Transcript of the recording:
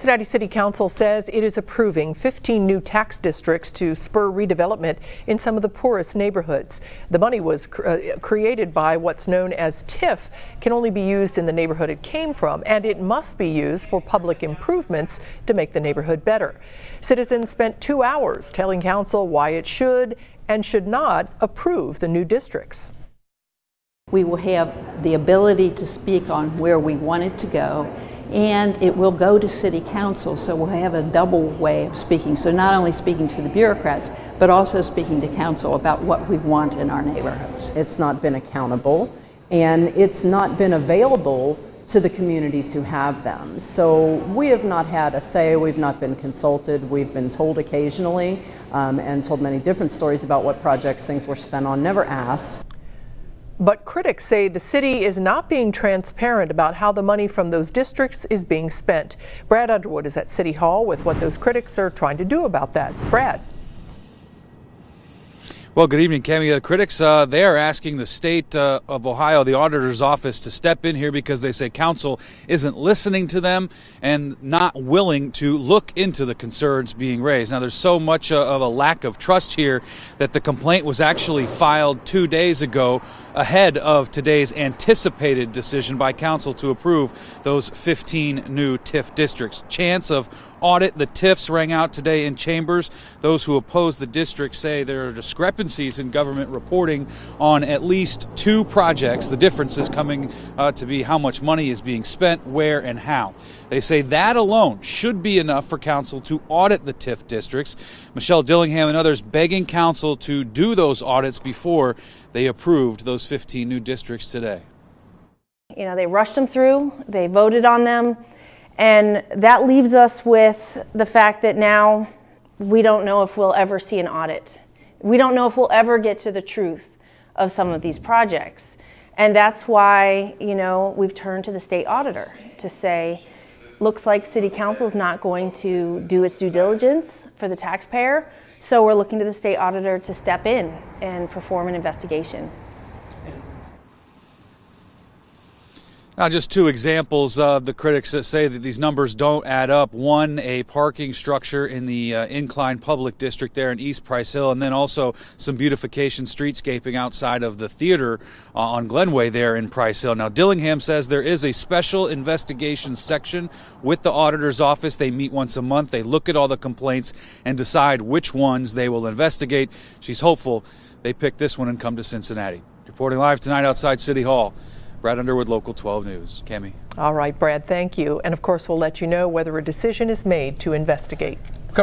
Cincinnati City Council says it is approving 15 new tax districts to spur redevelopment in some of the poorest neighborhoods. The money was created by what's known as TIF, can only be used in the neighborhood it came from, and it must be used for public improvements to make the neighborhood better. Citizens spent 2 hours telling council why it should and should not approve the new districts. We will have the ability to speak on where we want it to go, and it will go to City Council, so we'll have a double way of speaking. So not only speaking to the bureaucrats, but also speaking to Council about what we want in our neighborhoods. It's not been accountable, and it's not been available to the communities who have them. So we have not had a say, we've not been consulted, we've been told occasionally, and told many different stories about what projects things were spent on, never asked. But critics say the city is not being transparent about how the money from those districts is being spent. Brad Underwood is at City Hall with what those critics are trying to do about that. Brad. Well, good evening, CAMMY. The critics, they are asking the state of Ohio, the auditor's office, to step in here because they say council isn't listening to them and not willing to look into the concerns being raised. Now, there's so much of a lack of trust here that the complaint was actually filed 2 days ago ahead of today's anticipated decision by council to approve those 15 new TIF districts. Chance of audit the TIFs rang out today in chambers. Those who oppose the district say there are discrepancies in government reporting on at least 2 projects. The difference is coming to be how much money is being spent, where, and how. They say that alone should be enough for council to audit the TIF districts. Michelle Dillingham and others begging council to do those audits before they approved those 15 new districts today. You know, they rushed them through, they voted on them, and that leaves us with the fact that now we don't know if we'll ever see an audit. We don't know if we'll ever get to the truth of some of these projects. And that's why, you know, we've turned to the state auditor to say, looks like City Council is not going to do its due diligence for the taxpayer, so we're looking to the state auditor to step in and perform an investigation. Now, just 2 examples of the critics that say that these numbers don't add up. One, a parking structure in the Incline Public District there in East Price Hill, and then also some beautification streetscaping outside of the theater on Glenway there in Price Hill. Now, Dillingham says there is a special investigation section with the auditor's office. They meet once a month. They look at all the complaints and decide which ones they will investigate. She's hopeful they pick this one and come to Cincinnati. Reporting live tonight outside City Hall, Brad Underwood, Local 12 News. CAMMY. All right, Brad, thank you. And of course, we'll let you know whether a decision is made to investigate.